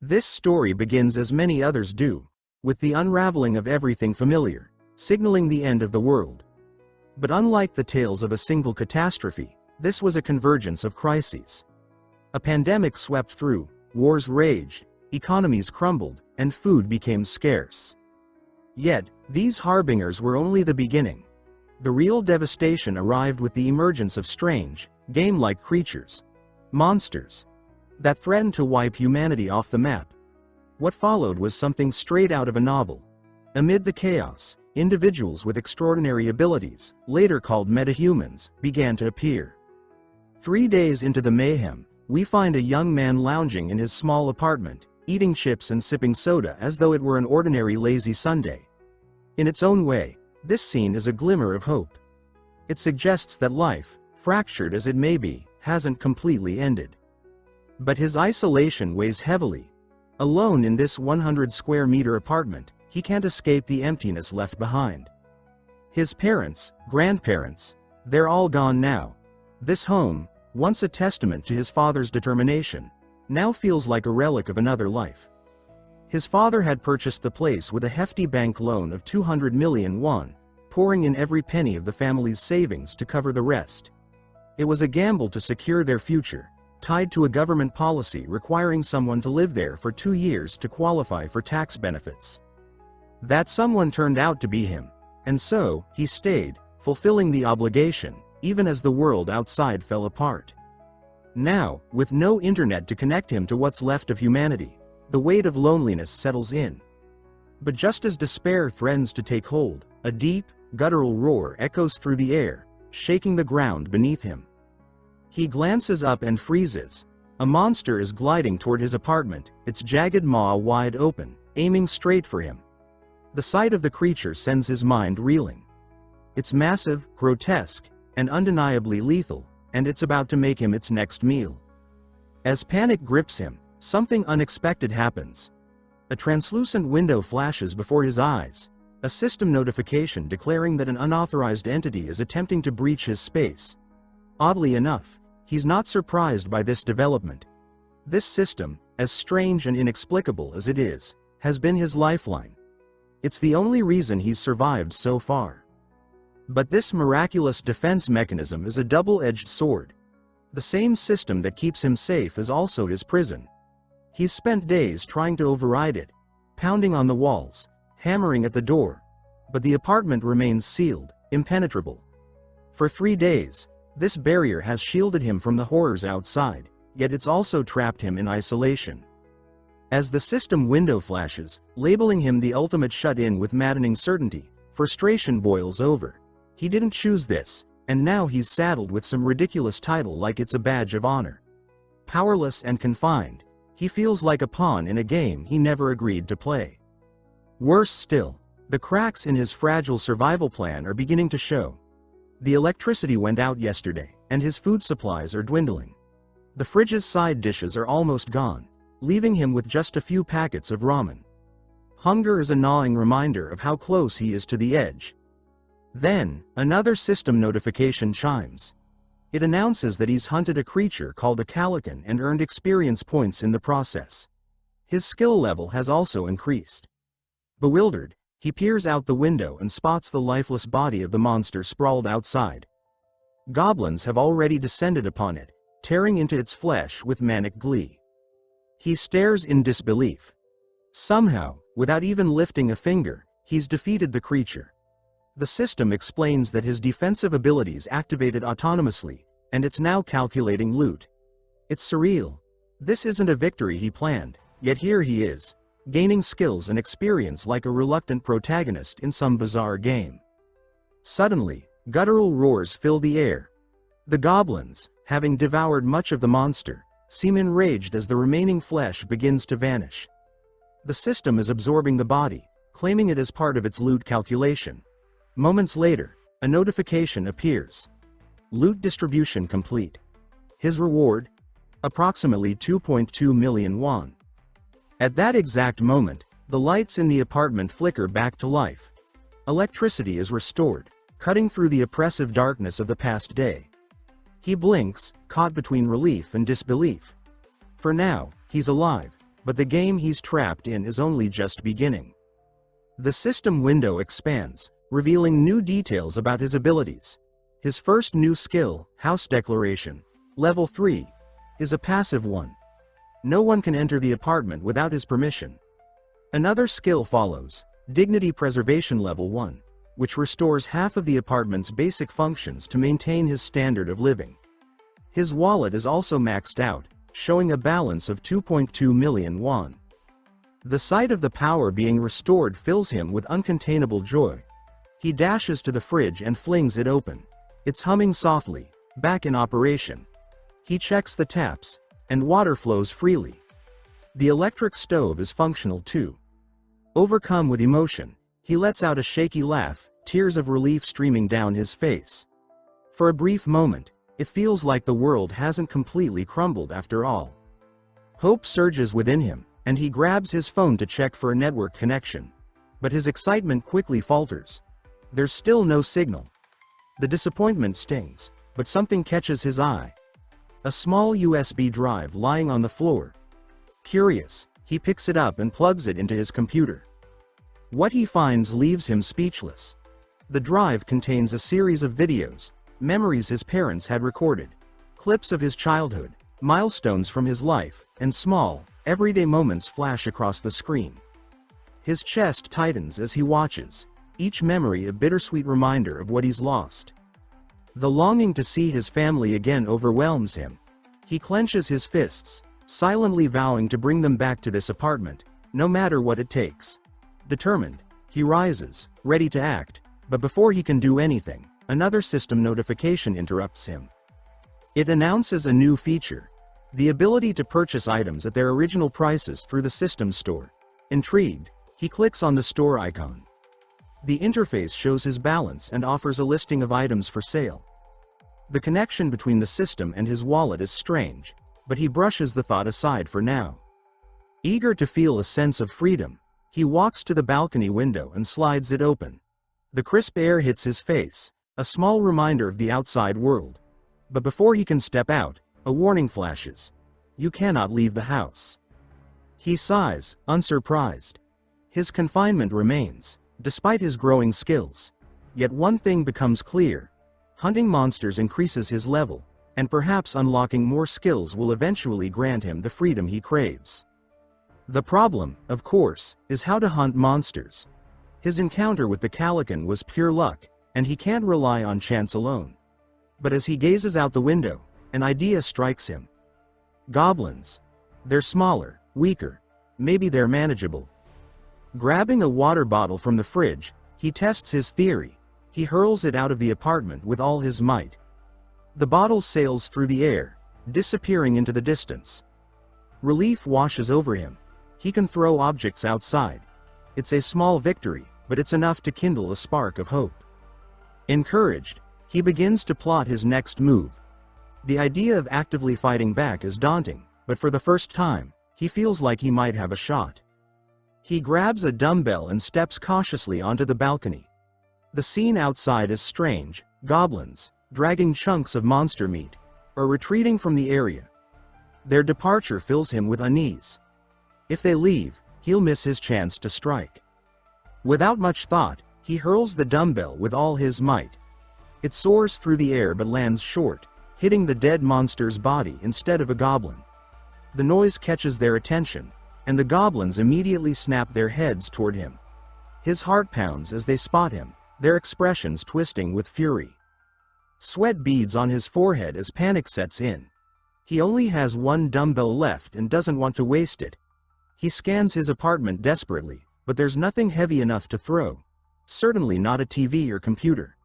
This story begins as many others do, with the unraveling of everything familiar, signaling the end of the world. But unlike the tales of a single catastrophe, this was a convergence of crises. A pandemic swept through, wars raged, economies crumbled, and food became scarce. Yet, these harbingers were only the beginning. The real devastation arrived with the emergence of strange, game-like creatures, monsters, that threatened to wipe humanity off the map. What followed was something straight out of a novel. Amid the chaos, individuals with extraordinary abilities, later called metahumans, began to appear. 3 days into the mayhem, we find a young man lounging in his small apartment, eating chips and sipping soda as though it were an ordinary lazy Sunday. In its own way, this scene is a glimmer of hope. It suggests that life, fractured as it may be, hasn't completely ended. But his isolation weighs heavily. Alone in this 100-square-meter apartment, he can't escape the emptiness left behind. His parents, grandparents, they're all gone now. This home, once a testament to his father's determination, now feels like a relic of another life. His father had purchased the place with a hefty bank loan of 200 million won, pouring in every penny of the family's savings to cover the rest. It was a gamble to secure their future, tied to a government policy requiring someone to live there for 2 years to qualify for tax benefits. That someone turned out to be him, and so, he stayed, fulfilling the obligation, even as the world outside fell apart. Now, with no internet to connect him to what's left of humanity, the weight of loneliness settles in. But just as despair threatens to take hold, a deep, guttural roar echoes through the air, shaking the ground beneath him. He glances up and freezes. A monster is gliding toward his apartment, its jagged maw wide open, aiming straight for him. The sight of the creature sends his mind reeling. It's massive, grotesque, and undeniably lethal, and it's about to make him its next meal. As panic grips him, something unexpected happens. A translucent window flashes before his eyes, a system notification declaring that an unauthorized entity is attempting to breach his space. Oddly enough, he's not surprised by this development. This system, as strange and inexplicable as it is, has been his lifeline. It's the only reason he's survived so far. But this miraculous defense mechanism is a double-edged sword. The same system that keeps him safe is also his prison. He's spent days trying to override it, pounding on the walls, hammering at the door, but the apartment remains sealed, impenetrable. For 3 days, this barrier has shielded him from the horrors outside, yet it's also trapped him in isolation. As the system window flashes, labeling him the ultimate shut-in with maddening certainty, frustration boils over. He didn't choose this, and now he's saddled with some ridiculous title like it's a badge of honor. Powerless and confined, he feels like a pawn in a game he never agreed to play. Worse still, the cracks in his fragile survival plan are beginning to show. The electricity went out yesterday, and his food supplies are dwindling. The fridge's side dishes are almost gone, leaving him with just a few packets of ramen. Hunger is a gnawing reminder of how close he is to the edge. Then, another system notification chimes. It announces that he's hunted a creature called a calican and earned experience points in the process. His skill level has also increased. Bewildered, he peers out the window and spots the lifeless body of the monster sprawled outside. Goblins have already descended upon it, tearing into its flesh with manic glee. He stares in disbelief. Somehow, without even lifting a finger, he's defeated the creature. The system explains that his defensive abilities activated autonomously, and it's now calculating loot. It's surreal. This isn't a victory he planned, yet here he is, gaining skills and experience like a reluctant protagonist in some bizarre game. Suddenly, guttural roars fill the air. The goblins, having devoured much of the monster, seem enraged as the remaining flesh begins to vanish. The system is absorbing the body, claiming it as part of its loot calculation. Moments later, a notification appears. Loot distribution complete. His reward? Approximately 2.2 million won. At that exact moment, the lights in the apartment flicker back to life. Electricity is restored, cutting through the oppressive darkness of the past day. He blinks, caught between relief and disbelief. For now, he's alive, but the game he's trapped in is only just beginning. The system window expands, revealing new details about his abilities. His first new skill, House Declaration, level 3, is a passive one. No one can enter the apartment without his permission. Another skill follows, Dignity Preservation level 1, which restores half of the apartment's basic functions to maintain his standard of living. His wallet is also maxed out, showing a balance of 2.2 million won. The sight of the power being restored fills him with uncontainable joy. He dashes to the fridge and flings it open. It's humming softly, back in operation. He checks the taps, and water flows freely. The electric stove is functional too. Overcome with emotion, he lets out a shaky laugh, tears of relief streaming down his face. For a brief moment, it feels like the world hasn't completely crumbled after all. Hope surges within him, and he grabs his phone to check for a network connection. But his excitement quickly falters. There's still no signal. The disappointment stings, but something catches his eye. A small USB drive lying on the floor. Curious, he picks it up and plugs it into his computer. What he finds leaves him speechless. The drive contains a series of videos, memories his parents had recorded, clips of his childhood, milestones from his life, and small, everyday moments flash across the screen. His chest tightens as he watches, each memory a bittersweet reminder of what he's lost. The longing to see his family again overwhelms him. He clenches his fists, silently vowing to bring them back to this apartment, no matter what it takes. Determined, he rises, ready to act, but before he can do anything, another system notification interrupts him. It announces a new feature, the ability to purchase items at their original prices through the system store. Intrigued, he clicks on the store icon. The interface shows his balance and offers a listing of items for sale. The connection between the system and his wallet is strange, but he brushes the thought aside for now. Eager to feel a sense of freedom, he walks to the balcony window and slides it open. The crisp air hits his face, a small reminder of the outside world. But before he can step out, a warning flashes. You cannot leave the house. He sighs, unsurprised. His confinement remains, despite his growing skills. Yet one thing becomes clear. Hunting monsters increases his level, and perhaps unlocking more skills will eventually grant him the freedom he craves. The problem, of course, is how to hunt monsters. His encounter with the Calican was pure luck, and he can't rely on chance alone. But as he gazes out the window, an idea strikes him. Goblins. They're smaller, weaker. Maybe they're manageable. Grabbing a water bottle from the fridge, he tests his theory. He hurls it out of the apartment with all his might. The bottle sails through the air, disappearing into the distance. Relief washes over him. He can throw objects outside. It's a small victory, but it's enough to kindle a spark of hope. Encouraged, he begins to plot his next move. The idea of actively fighting back is daunting, but for the first time, he feels like he might have a shot. He grabs a dumbbell and steps cautiously onto the balcony. The scene outside is strange. Goblins, dragging chunks of monster meat, are retreating from the area. Their departure fills him with unease. If they leave, he'll miss his chance to strike. Without much thought, he hurls the dumbbell with all his might. It soars through the air but lands short, hitting the dead monster's body instead of a goblin. The noise catches their attention, and the goblins immediately snap their heads toward him. His heart pounds as they spot him, their expressions twisting with fury. Sweat beads on his forehead as panic sets in. He only has one dumbbell left and doesn't want to waste it. He scans his apartment desperately, but there's nothing heavy enough to throw. Certainly not a TV or computer.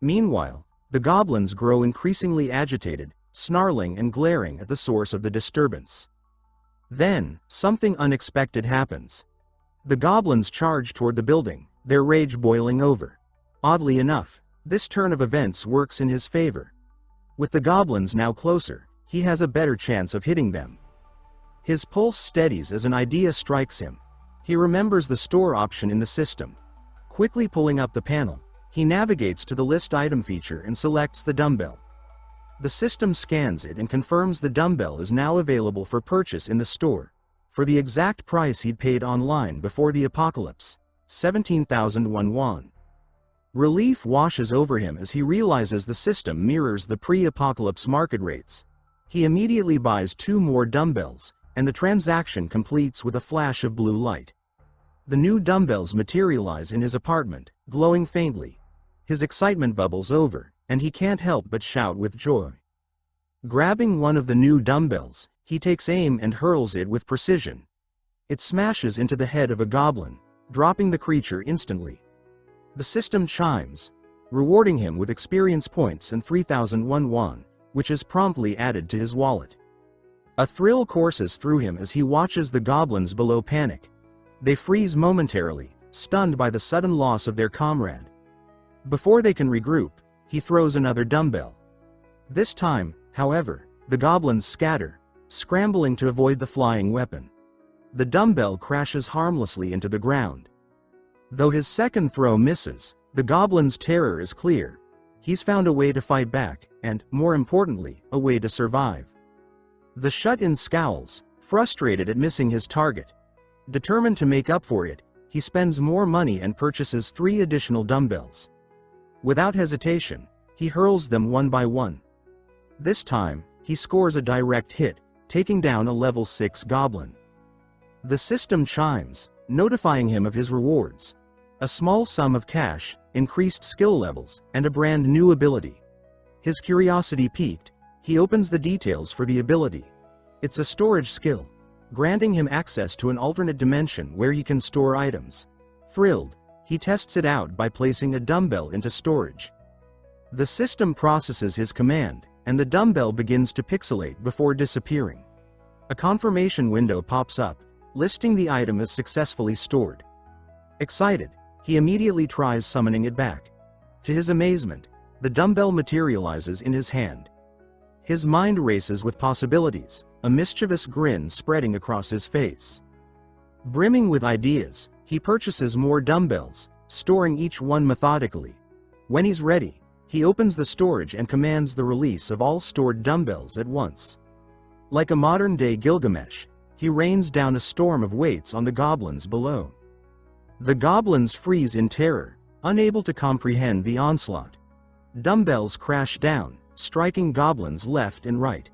Meanwhile, the goblins grow increasingly agitated, snarling and glaring at the source of the disturbance. Then, something unexpected happens. The goblins charge toward the building, their rage boiling over. Oddly enough, this turn of events works in his favor. With the goblins now closer, he has a better chance of hitting them. His pulse steadies as an idea strikes him. He remembers the store option in the system. Quickly pulling up the panel, he navigates to the list item feature and selects the dumbbell. The system scans it and confirms the dumbbell is now available for purchase in the store. for the exact price he'd paid online before the apocalypse, 17,001 won. Relief washes over him as he realizes the system mirrors the pre-apocalypse market rates. He immediately buys 2 more dumbbells, and the transaction completes with a flash of blue light. The new dumbbells materialize in his apartment, glowing faintly. His excitement bubbles over, and he can't help but shout with joy. Grabbing one of the new dumbbells, he takes aim and hurls it with precision. It smashes into the head of a goblin, dropping the creature instantly. The system chimes, rewarding him with experience points and 3,001 won, which is promptly added to his wallet. A thrill courses through him as he watches the goblins below panic. They freeze momentarily, stunned by the sudden loss of their comrade. Before they can regroup, he throws another dumbbell. This time, however, the goblins scatter, scrambling to avoid the flying weapon. The dumbbell crashes harmlessly into the ground. Though his second throw misses, the goblin's terror is clear. He's found a way to fight back, and, more importantly, a way to survive. The shut-in scowls, frustrated at missing his target. Determined to make up for it, he spends more money and purchases 3 additional dumbbells. Without hesitation, he hurls them one by one. This time, he scores a direct hit, taking down a level 6 goblin. The system chimes, notifying him of his rewards. A small sum of cash, increased skill levels, and a brand new ability. His curiosity piqued, he opens the details for the ability. It's a storage skill, granting him access to an alternate dimension where he can store items. Thrilled, he tests it out by placing a dumbbell into storage. The system processes his command, and the dumbbell begins to pixelate before disappearing. A confirmation window pops up, listing the item as successfully stored. Excited, he immediately tries summoning it back. To his amazement, the dumbbell materializes in his hand. His mind races with possibilities, a mischievous grin spreading across his face. Brimming with ideas, he purchases more dumbbells, storing each one methodically. When he's ready, he opens the storage and commands the release of all stored dumbbells at once. Like a modern-day Gilgamesh, he rains down a storm of weights on the goblins below. The goblins freeze in terror, unable to comprehend the onslaught. Dumbbells crash down, striking goblins left and right.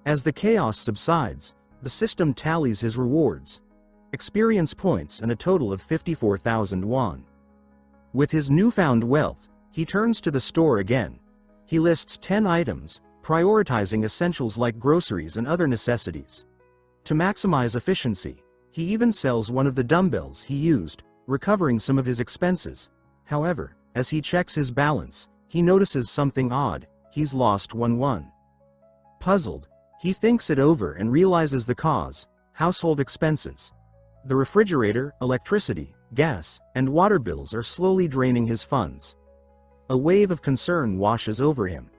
As the chaos subsides, the system tallies his rewards. Experience points and a total of 54,000 won. With his newfound wealth, he turns to the store again. He lists 10 items, prioritizing essentials like groceries and other necessities. To maximize efficiency, he even sells one of the dumbbells he used, recovering some of his expenses. However, as he checks his balance, he notices something odd. He's lost 1 won. Puzzled, he thinks it over and realizes the cause: household expenses. The refrigerator, electricity, gas, and water bills are slowly draining his funds. A wave of concern washes over him.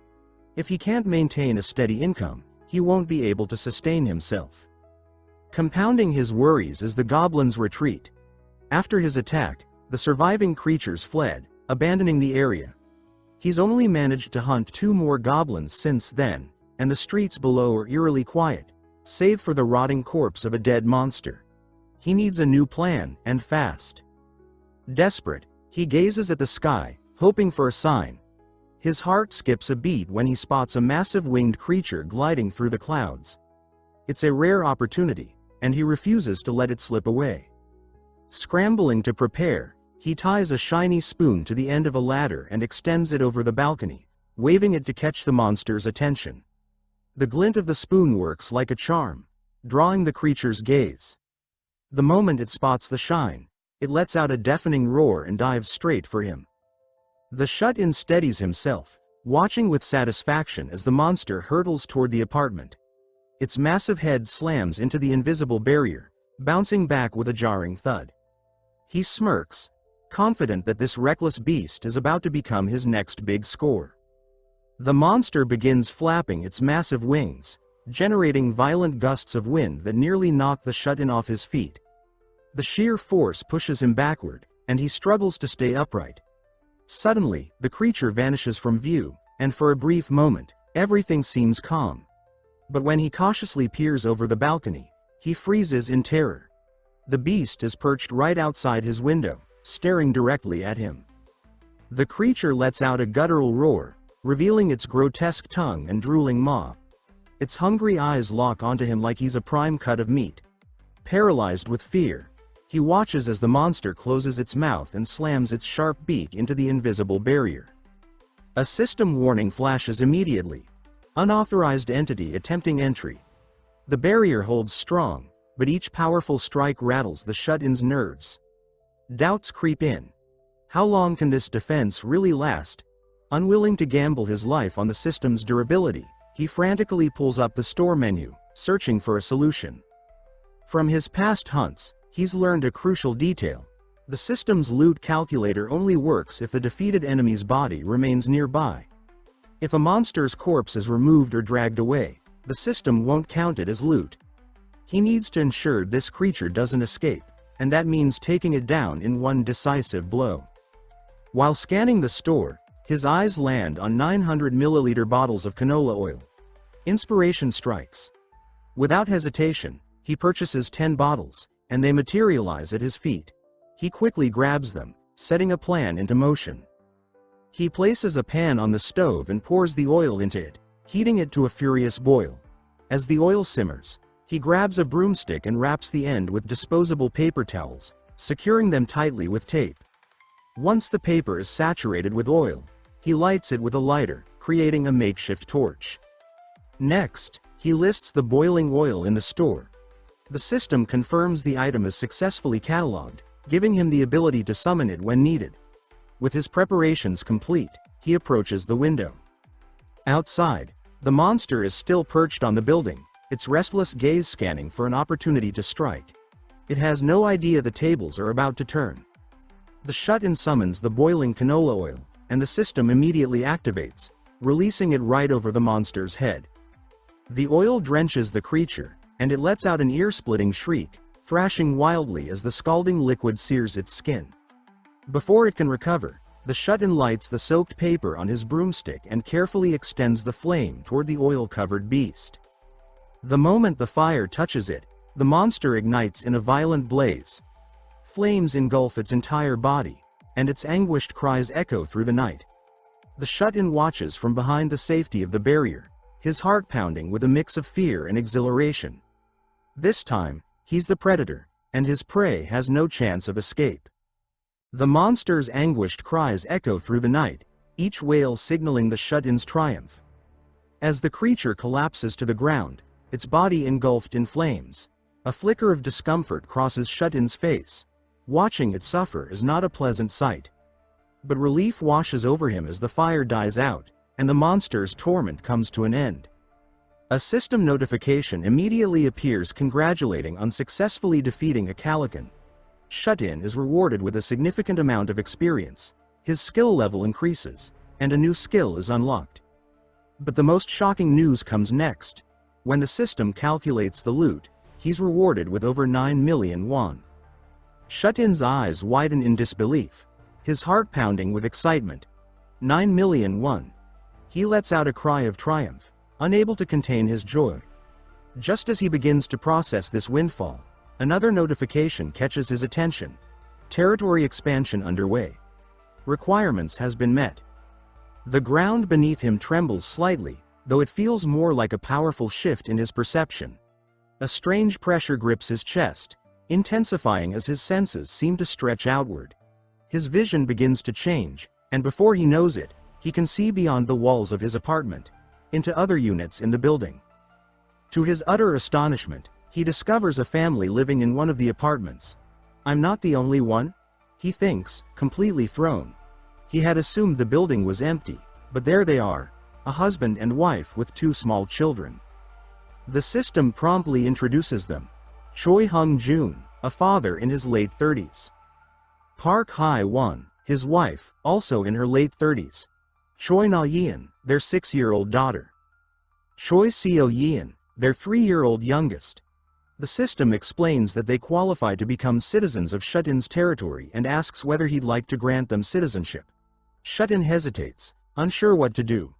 If he can't maintain a steady income, he won't be able to sustain himself. Compounding his worries is the goblins' retreat. After his attack, the surviving creatures fled, abandoning the area. He's only managed to hunt 2 more goblins since then, and the streets below are eerily quiet, save for the rotting corpse of a dead monster. He needs a new plan, and fast. Desperate, he gazes at the sky, hoping for a sign. His heart skips a beat when he spots a massive winged creature gliding through the clouds. It's a rare opportunity, and he refuses to let it slip away. Scrambling to prepare, he ties a shiny spoon to the end of a ladder and extends it over the balcony, waving it to catch the monster's attention. The glint of the spoon works like a charm, drawing the creature's gaze. The moment it spots the shine, it lets out a deafening roar and dives straight for him. The shut-in steadies himself, watching with satisfaction as the monster hurtles toward the apartment. Its massive head slams into the invisible barrier, bouncing back with a jarring thud. He smirks, confident that this reckless beast is about to become his next big score. The monster begins flapping its massive wings, generating violent gusts of wind that nearly knock the shut-in off his feet. The sheer force pushes him backward, and he struggles to stay upright. Suddenly, the creature vanishes from view, and for a brief moment, everything seems calm. But when he cautiously peers over the balcony, He freezes in terror. The beast is perched right outside his window, staring directly at him. The creature lets out a guttural roar, revealing its grotesque tongue and drooling maw. Its hungry eyes lock onto him like he's a prime cut of meat. Paralyzed with fear, he watches as the monster closes its mouth and slams its sharp beak into the invisible barrier. A system warning flashes immediately. Unauthorized entity attempting entry. The barrier holds strong, but each powerful strike rattles the shut-in's nerves. Doubts creep in. How long can this defense really last? Unwilling to gamble his life on the system's durability, he frantically pulls up the store menu, searching for a solution. From his past hunts, he's learned a crucial detail. The system's loot calculator only works if the defeated enemy's body remains nearby. If a monster's corpse is removed or dragged away, the system won't count it as loot. He needs to ensure this creature doesn't escape, and that means taking it down in one decisive blow. While scanning the store, his eyes land on 900 milliliter bottles of canola oil. Inspiration strikes. Without hesitation, he purchases 10 bottles, and they materialize at his feet. He quickly grabs them, setting a plan into motion. He places a pan on the stove and pours the oil into it, heating it to a furious boil. As the oil simmers, he grabs a broomstick and wraps the end with disposable paper towels, securing them tightly with tape. Once the paper is saturated with oil, he lights it with a lighter, creating a makeshift torch. Next, he lists the boiling oil in the store. The system confirms the item is successfully cataloged, giving him the ability to summon it when needed. With his preparations complete, he approaches the window. Outside, the monster is still perched on the building, its restless gaze scanning for an opportunity to strike. It has no idea the tables are about to turn. The shut-in summons the boiling canola oil, and the system immediately activates, releasing it right over the monster's head. The oil drenches the creature, and it lets out an ear-splitting shriek, thrashing wildly as the scalding liquid sears its skin. Before it can recover, the shut-in lights the soaked paper on his broomstick and carefully extends the flame toward the oil-covered beast. The moment the fire touches it, the monster ignites in a violent blaze. Flames engulf its entire body, and its anguished cries echo through the night. The shut-in watches from behind the safety of the barrier, his heart pounding with a mix of fear and exhilaration. This time, he's the predator, and his prey has no chance of escape. The monster's anguished cries echo through the night, each wail signaling the shut-in's triumph. As the creature collapses to the ground, its body engulfed in flames, a flicker of discomfort crosses shut-in's face. Watching it suffer is not a pleasant sight. But relief washes over him as the fire dies out, and the monster's torment comes to an end. A system notification immediately appears congratulating on successfully defeating a Calican. Shut-in is rewarded with a significant amount of experience, his skill level increases, and a new skill is unlocked. But the most shocking news comes next. When the system calculates the loot, he's rewarded with over 9 million won. Shut-in's eyes widen in disbelief, his heart pounding with excitement. 9 million won. He lets out a cry of triumph, unable to contain his joy. Just as he begins to process this windfall, another notification catches his attention. Territory expansion underway. Requirements has been met. The ground beneath him trembles slightly, though it feels more like a powerful shift in his perception. A strange pressure grips his chest, intensifying as his senses seem to stretch outward. His vision begins to change, and before he knows it, he can see beyond the walls of his apartment, into other units in the building. To his utter astonishment, he discovers a family living in one of the apartments. I'm not the only one? He thinks, completely thrown. He had assumed the building was empty, but there they are, a husband and wife with 2 small children. The system promptly introduces them. Choi Hung-jun, a father in his late 30s. Park Hae-won, his wife, also in her late 30s. Choi Na-yeon, their 6-year-old daughter. Choi Seo-yeon, their 3-year-old youngest. The system explains that they qualify to become citizens of Shut-in's territory and asks whether he'd like to grant them citizenship. Shut-in hesitates, unsure what to do.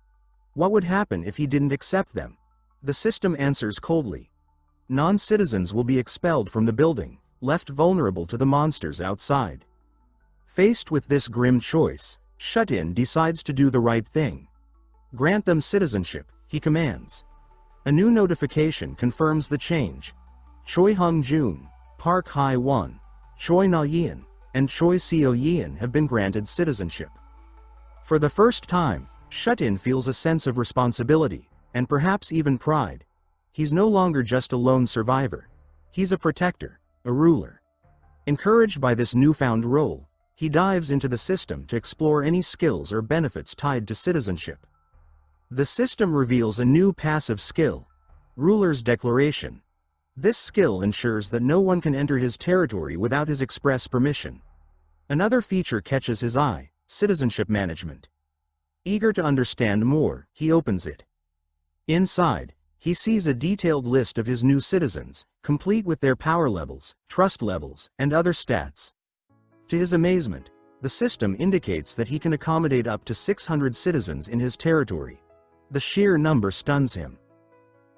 What would happen if he didn't accept them? The system answers coldly. Non-citizens will be expelled from the building, left vulnerable to the monsters outside. Faced with this grim choice, Shut-in decides to do the right thing. Grant them citizenship, he commands. A new notification confirms the change. Choi Hung-jun, Park Hae-won, Choi Na-yeon, and Choi Seo-yeon have been granted citizenship. For the first time, Shut-in feels a sense of responsibility, and perhaps even pride. He's no longer just a lone survivor. He's a protector, a ruler. Encouraged by this newfound role, he dives into the system to explore any skills or benefits tied to citizenship. The system reveals a new passive skill, Ruler's Declaration. This skill ensures that no one can enter his territory without his express permission. Another feature catches his eye, Citizenship Management. Eager to understand more, he opens it. Inside, he sees a detailed list of his new citizens, complete with their power levels, trust levels, and other stats. To his amazement, the system indicates that he can accommodate up to 600 citizens in his territory. The sheer number stuns him.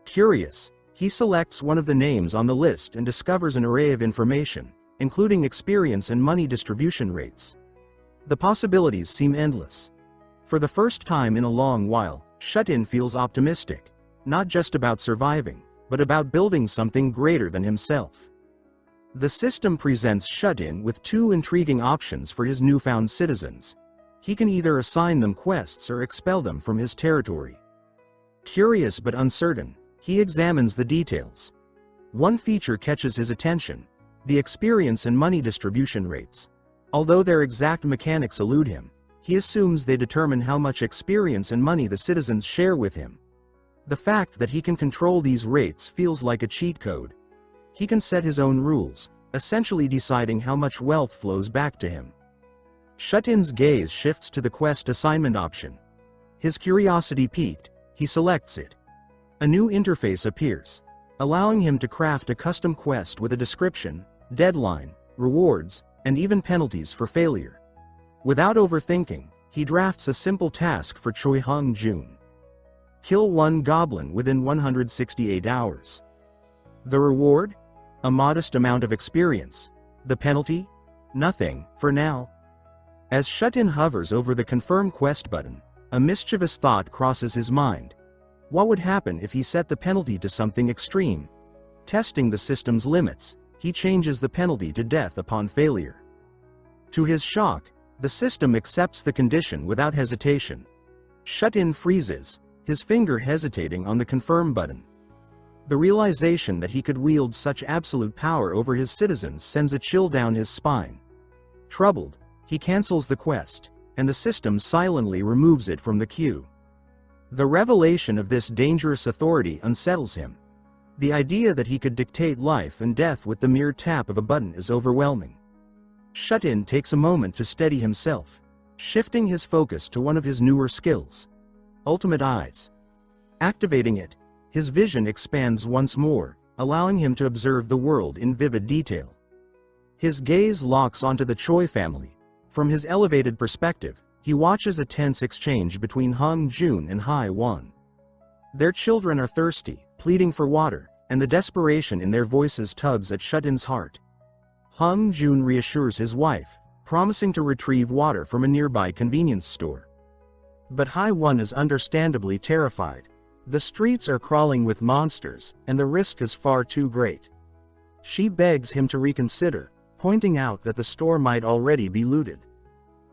Curious, he selects one of the names on the list and discovers an array of information, including experience and money distribution rates. The possibilities seem endless. For the first time in a long while, Shut-in feels optimistic, not just about surviving, but about building something greater than himself. The system presents Shut-in with two intriguing options for his newfound citizens. He can either assign them quests or expel them from his territory. Curious but uncertain, he examines the details. One feature catches his attention: the experience and money distribution rates. Although their exact mechanics elude him, he assumes they determine how much experience and money the citizens share with him. The fact that he can control these rates feels like a cheat code. He can set his own rules, essentially deciding how much wealth flows back to him. Shut-in's gaze shifts to the quest assignment option. His curiosity piqued, he selects it. A new interface appears, allowing him to craft a custom quest with a description, deadline, rewards, and even penalties for failure. Without overthinking, he drafts a simple task for Choi Hung-jun. Kill one goblin within 168 hours. The reward? A modest amount of experience. The penalty? Nothing, for now. As Shut-in hovers over the Confirm Quest button, a mischievous thought crosses his mind. What would happen if he set the penalty to something extreme? Testing the system's limits, he changes the penalty to death upon failure. To his shock, the system accepts the condition without hesitation. Shut-in freezes, his finger hesitating on the Confirm button. The realization that he could wield such absolute power over his citizens sends a chill down his spine. Troubled, he cancels the quest, and the system silently removes it from the queue. The revelation of this dangerous authority unsettles him. The idea that he could dictate life and death with the mere tap of a button is overwhelming. Shut-in takes a moment to steady himself, shifting his focus to one of his newer skills, Ultimate Eyes. Activating it, his vision expands once more, allowing him to observe the world in vivid detail. His gaze locks onto the Choi family. From his elevated perspective, he watches a tense exchange between Hung-jun and Hae-won. Their children are thirsty, pleading for water, and the desperation in their voices tugs at Shut-in's heart. Hung-jun reassures his wife, promising to retrieve water from a nearby convenience store. But Hae-won is understandably terrified. The streets are crawling with monsters, and the risk is far too great. She begs him to reconsider, pointing out that the store might already be looted.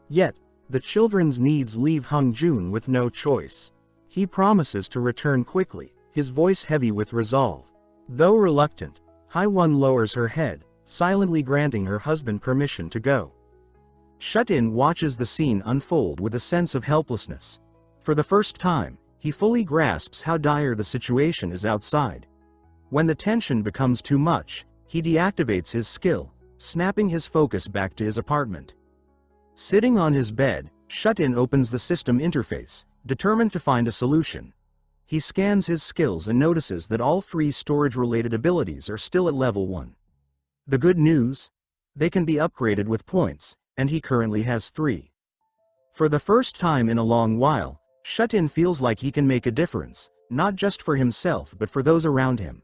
Yet, the children's needs leave Hung-jun with no choice. He promises to return quickly, his voice heavy with resolve. Though reluctant, Hae-won lowers her head, silently granting her husband permission to go. Shut-in watches the scene unfold with a sense of helplessness. For the first time, he fully grasps how dire the situation is outside. When the tension becomes too much, he deactivates his skill, snapping his focus back to his apartment. Sitting on his bed, Shut-in opens the system interface, determined to find a solution. He scans his skills and notices that all 3 storage-related abilities are still at level 1. The good news? They can be upgraded with points, and he currently has 3. For the first time in a long while, Shut-in feels like he can make a difference, not just for himself but for those around him.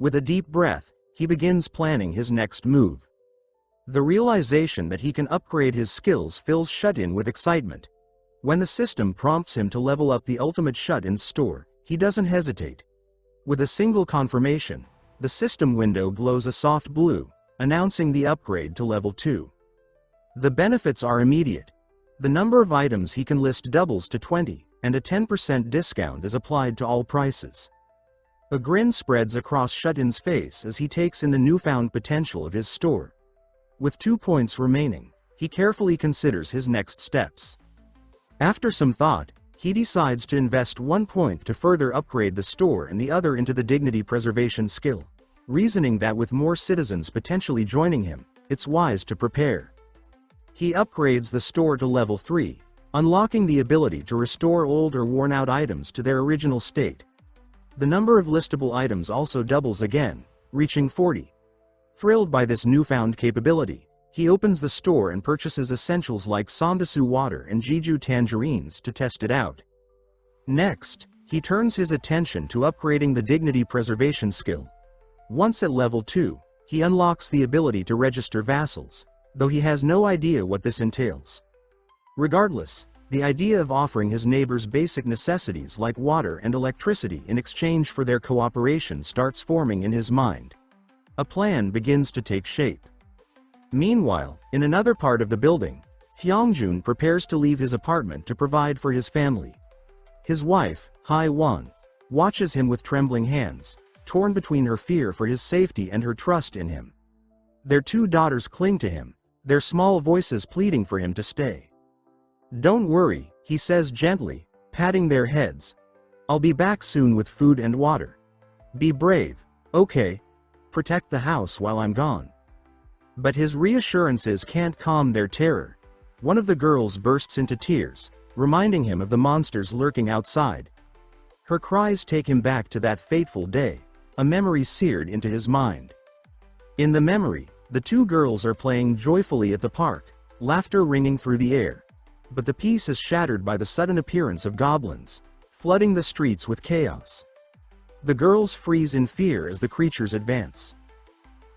With a deep breath, he begins planning his next move. The realization that he can upgrade his skills fills Shut-in with excitement. When the system prompts him to level up the ultimate Shut-in store, he doesn't hesitate. With a single confirmation, the system window glows a soft blue, announcing the upgrade to level 2. The benefits are immediate. The number of items he can list doubles to 20, and a 10% discount is applied to all prices. A grin spreads across Shut-in's face as he takes in the newfound potential of his store. With 2 points remaining, he carefully considers his next steps. After some thought, he decides to invest 1 point to further upgrade the store and the other into the dignity preservation skill, reasoning that with more citizens potentially joining him, it's wise to prepare. He upgrades the store to level 3, unlocking the ability to restore old or worn-out items to their original state. The number of listable items also doubles again, reaching 40. Thrilled by this newfound capability, he opens the store and purchases essentials like Sandasu water and Jeju tangerines to test it out. Next, he turns his attention to upgrading the dignity preservation skill. Once at level 2, he unlocks the ability to register vassals, though he has no idea what this entails. Regardless, the idea of offering his neighbors basic necessities like water and electricity in exchange for their cooperation starts forming in his mind. A plan begins to take shape. Meanwhile, in another part of the building, Hyungjun prepares to leave his apartment to provide for his family. His wife, Hai-won, watches him with trembling hands, torn between her fear for his safety and her trust in him. Their 2 daughters cling to him, their small voices pleading for him to stay. "Don't worry," he says gently, patting their heads. "I'll be back soon with food and water. Be brave, okay? Protect the house while I'm gone." But his reassurances can't calm their terror. One of the girls bursts into tears, reminding him of the monsters lurking outside. Her cries take him back to that fateful day, a memory seared into his mind. In the memory, the 2 girls are playing joyfully at the park, laughter ringing through the air. But the peace is shattered by the sudden appearance of goblins, flooding the streets with chaos. The girls freeze in fear as the creatures advance.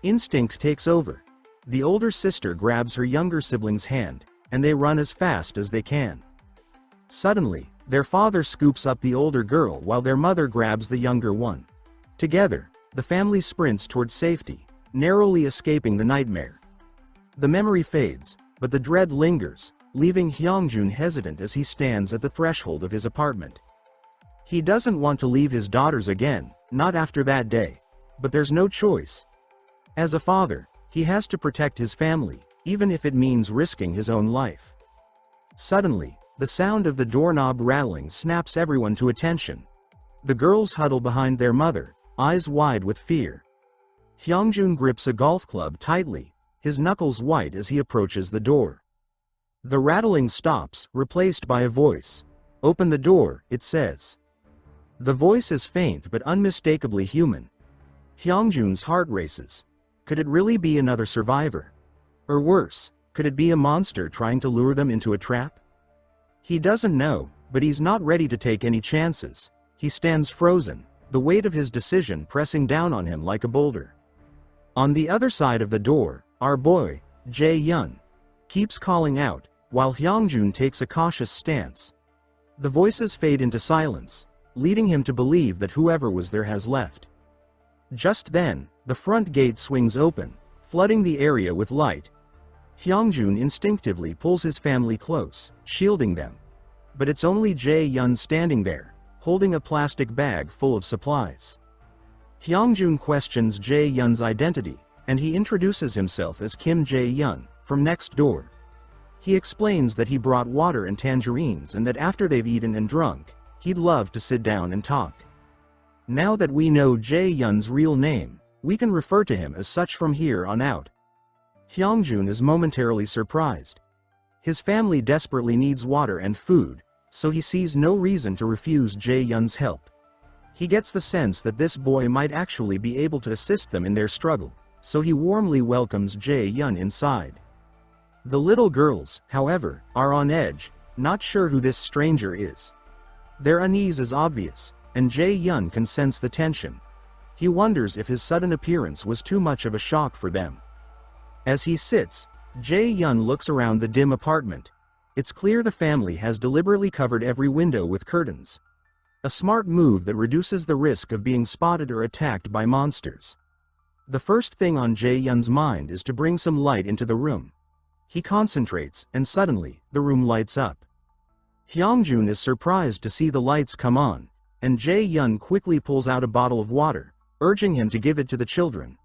Instinct takes over. The older sister grabs her younger sibling's hand, and they run as fast as they can. Suddenly, their father scoops up the older girl while their mother grabs the younger one. Together, the family sprints toward safety, narrowly escaping the nightmare. The memory fades, but the dread lingers, leaving Hyungjun hesitant as he stands at the threshold of his apartment. He doesn't want to leave his daughters again, not after that day. But there's no choice. As a father, he has to protect his family, even if it means risking his own life. Suddenly, the sound of the doorknob rattling snaps everyone to attention. The girls huddle behind their mother, eyes wide with fear. Hyungjun grips a golf club tightly, his knuckles white as he approaches the door. The rattling stops, replaced by a voice. "Open the door," it says. The voice is faint but unmistakably human. Hyungjun's heart races. Could it really be another survivor? Or worse, could it be a monster trying to lure them into a trap? He doesn't know, but he's not ready to take any chances. He stands frozen, the weight of his decision pressing down on him like a boulder. On the other side of the door, our boy, Jae-yun, keeps calling out, while Hyungjun takes a cautious stance. The voices fade into silence, leading him to believe that whoever was there has left. Just then, the front gate swings open, flooding the area with light. Hyungjun instinctively pulls his family close, shielding them. But it's only Jae-yun standing there, holding a plastic bag full of supplies. Hyungjun questions Jae-yun's identity, and he introduces himself as Kim Jae-yun, from next door. He explains that he brought water and tangerines and that after they've eaten and drunk, he'd love to sit down and talk. Now that we know Jae-yun's real name, we can refer to him as such from here on out. Hyungjun is momentarily surprised. His family desperately needs water and food, so he sees no reason to refuse Jae-yun's help. He gets the sense that this boy might actually be able to assist them in their struggle, so he warmly welcomes Jae-yun inside. The little girls, however, are on edge, not sure who this stranger is. Their unease is obvious, and Jae-yun can sense the tension. He wonders if his sudden appearance was too much of a shock for them. As he sits, Jae-yun looks around the dim apartment. It's clear the family has deliberately covered every window with curtains. A smart move that reduces the risk of being spotted or attacked by monsters. The first thing on Jae-yun's mind is to bring some light into the room. He concentrates, and suddenly, the room lights up. Hyungjun is surprised to see the lights come on, and Jae-yun quickly pulls out a bottle of water, urging him to give it to the children.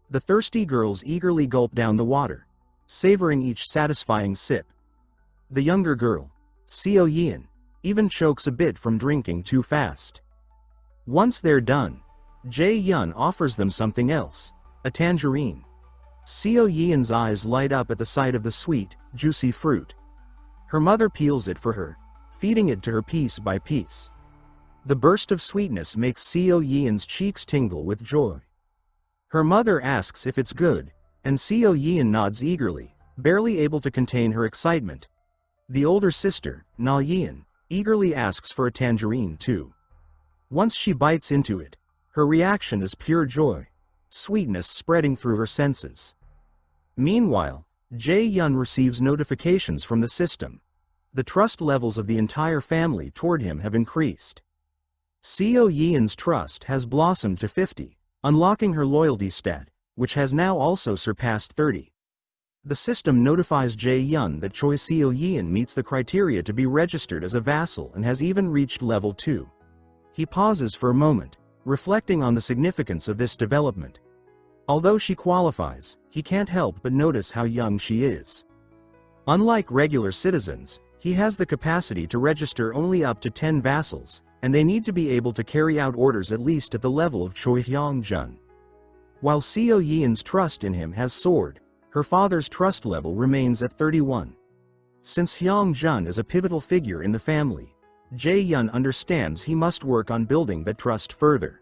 The thirsty girls eagerly gulp down the water, savoring each satisfying sip. The younger girl, Seo Yeon, even chokes a bit from drinking too fast. Once they're done, Jae-yun offers them something else, a tangerine. Seo Yeon's eyes light up at the sight of the sweet, juicy fruit. Her mother peels it for her, feeding it to her piece by piece. The burst of sweetness makes Seo Yeon's cheeks tingle with joy. Her mother asks if it's good, and Seo Yeon nods eagerly, barely able to contain her excitement. The older sister, Na Yeon, eagerly asks for a tangerine too. Once she bites into it, her reaction is pure joy, sweetness spreading through her senses. Meanwhile, Jae-yun receives notifications from the system. The trust levels of the entire family toward him have increased. Seo Yeon's trust has blossomed to 50, unlocking her loyalty stat, which has now also surpassed 30. The system notifies Jae-yun that Choi Seo Yeon meets the criteria to be registered as a vassal and has even reached level 2. He pauses for a moment, reflecting on the significance of this development. Although she qualifies, he can't help but notice how young she is. Unlike regular citizens, he has the capacity to register only up to 10 vassals, and they need to be able to carry out orders at least at the level of Choi Hyungjun. While Seo Yeon's trust in him has soared, her father's trust level remains at 31. Since Hyungjun is a pivotal figure in the family, Jae-yun understands he must work on building that trust further.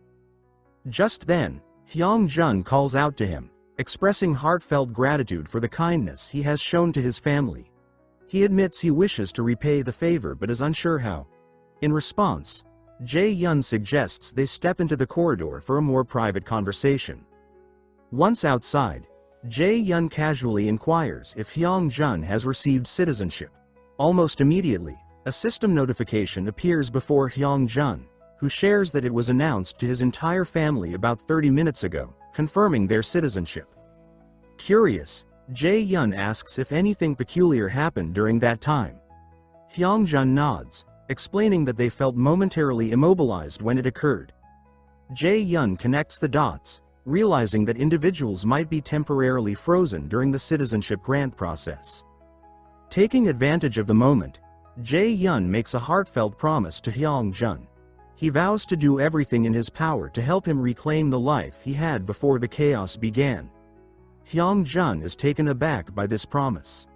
Just then, Hyungjun calls out to him, expressing heartfelt gratitude for the kindness he has shown to his family. He admits he wishes to repay the favor but is unsure how. In response, Jae-yun suggests they step into the corridor for a more private conversation. Once outside, Jae-yun casually inquires if Hyungjun has received citizenship. Almost immediately, a system notification appears before Hyungjun, who shares that it was announced to his entire family about 30 minutes ago, confirming their citizenship. Curious, Jae-yun asks if anything peculiar happened during that time. Hyungjun nods, explaining that they felt momentarily immobilized when it occurred. Jae-yun connects the dots, realizing that individuals might be temporarily frozen during the citizenship grant process. Taking advantage of the moment, Jae-yun makes a heartfelt promise to Hyungjun. He vows to do everything in his power to help him reclaim the life he had before the chaos began. Hyungjun is taken aback by this promise.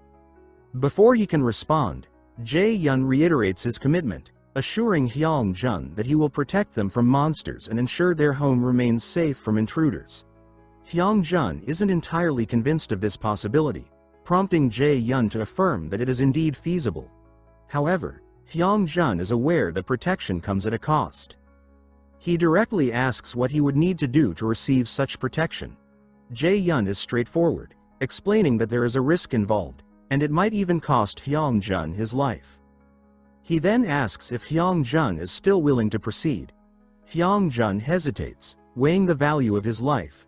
Before he can respond, Jae-yun reiterates his commitment, assuring Hyungjun that he will protect them from monsters and ensure their home remains safe from intruders. Hyungjun isn't entirely convinced of this possibility, prompting Jae-yun to affirm that it is indeed feasible. However, Hyungjun is aware that protection comes at a cost. He directly asks what he would need to do to receive such protection. Jae-yun is straightforward, explaining that there is a risk involved, and it might even cost Hyungjun his life. He then asks if Hyungjun is still willing to proceed. Hyungjun hesitates, weighing the value of his life.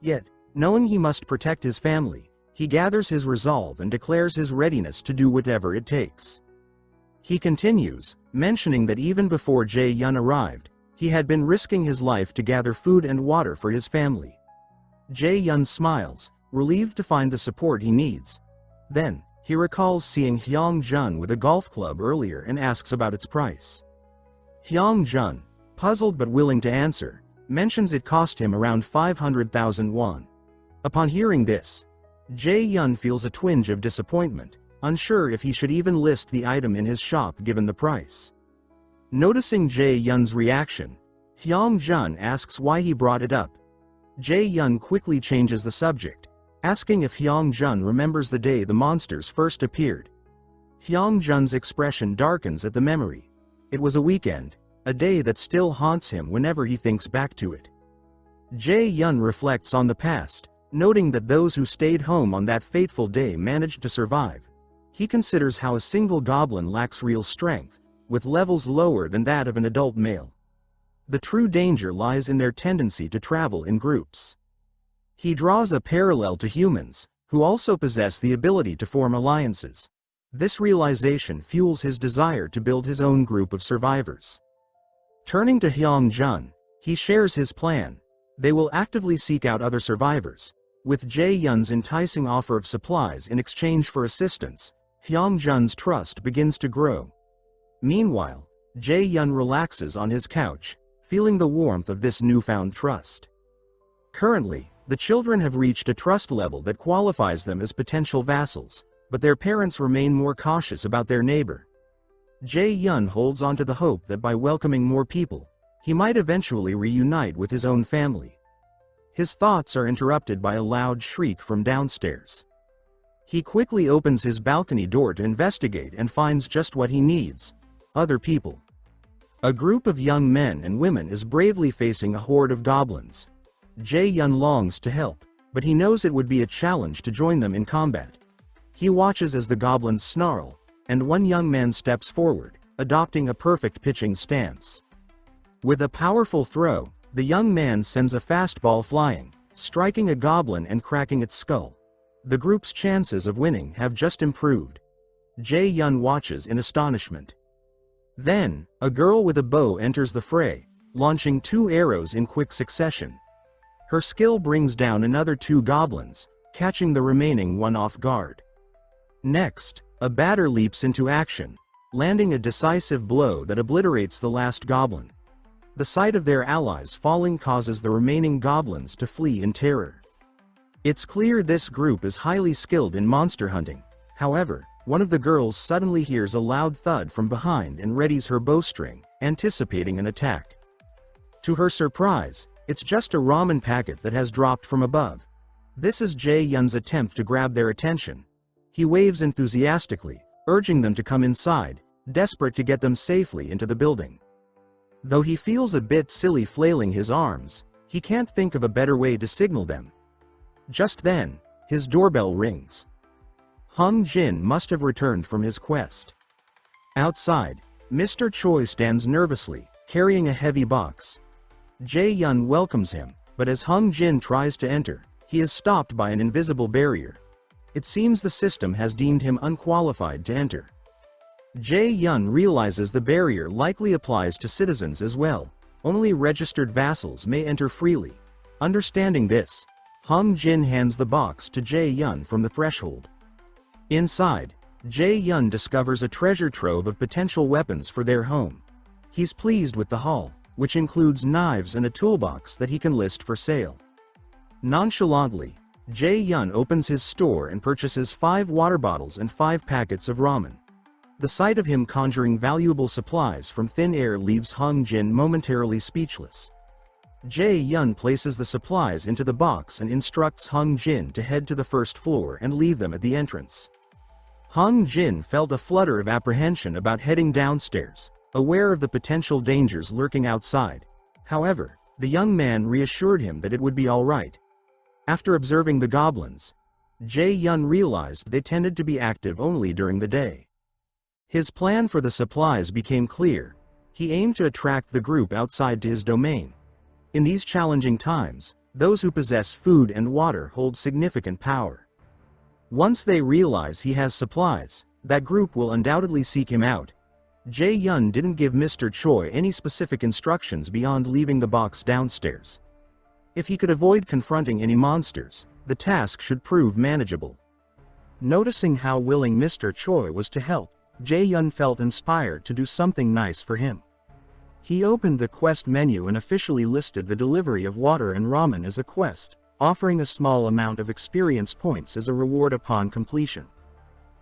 Yet, knowing he must protect his family, he gathers his resolve and declares his readiness to do whatever it takes. He continues, mentioning that even before Jae-yun arrived, he had been risking his life to gather food and water for his family. Jae-yun smiles, relieved to find the support he needs. Then, he recalls seeing Hyungjun with a golf club earlier and asks about its price. Hyungjun, puzzled but willing to answer, mentions it cost him around 500,000 won. Upon hearing this, Jae-yun feels a twinge of disappointment, unsure if he should even list the item in his shop given the price. Noticing Jae-yun's reaction, Hyungjun asks why he brought it up. Jae-yun quickly changes the subject, asking if Hyungjun remembers the day the monsters first appeared. Hyungjun's expression darkens at the memory. It was a weekend, a day that still haunts him whenever he thinks back to it. Jae-yun reflects on the past, noting that those who stayed home on that fateful day managed to survive. He considers how a single goblin lacks real strength, with levels lower than that of an adult male. The true danger lies in their tendency to travel in groups. He draws a parallel to humans, who also possess the ability to form alliances. This realization fuels his desire to build his own group of survivors. Turning to Hyung-jun, he shares his plan. They will actively seek out other survivors. With Jae-yun's enticing offer of supplies in exchange for assistance, Hyung-jun's trust begins to grow. Meanwhile, Jae-yun relaxes on his couch, feeling the warmth of this newfound trust. Currently, the children have reached a trust level that qualifies them as potential vassals, but their parents remain more cautious about their neighbor. Jae-yun holds on to the hope that by welcoming more people, he might eventually reunite with his own family. His thoughts are interrupted by a loud shriek from downstairs. He quickly opens his balcony door to investigate and finds just what he needs: other people. A group of young men and women is bravely facing a horde of goblins. Jae-yun longs to help, but he knows it would be a challenge to join them in combat. He watches as the goblins snarl, and one young man steps forward, adopting a perfect pitching stance. With a powerful throw, the young man sends a fastball flying, striking a goblin and cracking its skull. The group's chances of winning have just improved. Jae-yun watches in astonishment. Then, a girl with a bow enters the fray, launching 2 arrows in quick succession. Her skill brings down another 2 goblins, catching the remaining one off guard. Next, a batter leaps into action, landing a decisive blow that obliterates the last goblin. The sight of their allies falling causes the remaining goblins to flee in terror. It's clear this group is highly skilled in monster hunting. However, one of the girls suddenly hears a loud thud from behind and readies her bowstring, anticipating an attack. To her surprise, it's just a ramen packet that has dropped from above. This is Jae-yun's attempt to grab their attention. He waves enthusiastically, urging them to come inside, desperate to get them safely into the building. Though he feels a bit silly flailing his arms, he can't think of a better way to signal them. Just then, his doorbell rings. Hung Jin must have returned from his quest. Outside, Mr. Choi stands nervously, carrying a heavy box. Jae-yun welcomes him, but as Hung Jin tries to enter, he is stopped by an invisible barrier. It seems the system has deemed him unqualified to enter. Jae-yun realizes the barrier likely applies to citizens as well. Only registered vassals may enter freely. Understanding this, Hung Jin hands the box to Jae-yun from the threshold. Inside, Jae-yun discovers a treasure trove of potential weapons for their home. He's pleased with the haul, which includes knives and a toolbox that he can list for sale. Nonchalantly, Jae-yun opens his store and purchases 5 water bottles and 5 packets of ramen. The sight of him conjuring valuable supplies from thin air leaves Hung Jin momentarily speechless. Jae-yun places the supplies into the box and instructs Hung Jin to head to the first floor and leave them at the entrance. Hung Jin felt a flutter of apprehension about heading downstairs, aware of the potential dangers lurking outside. However, the young man reassured him that it would be all right. After observing the goblins, Jae-yun realized they tended to be active only during the day. His plan for the supplies became clear. He aimed to attract the group outside to his domain. In these challenging times, those who possess food and water hold significant power. Once they realize he has supplies, that group will undoubtedly seek him out. Jae-yun didn't give Mr. Choi any specific instructions beyond leaving the box downstairs. If he could avoid confronting any monsters, the task should prove manageable. Noticing how willing Mr. Choi was to help, Jae-yun felt inspired to do something nice for him. He opened the quest menu and officially listed the delivery of water and ramen as a quest, offering a small amount of experience points as a reward upon completion.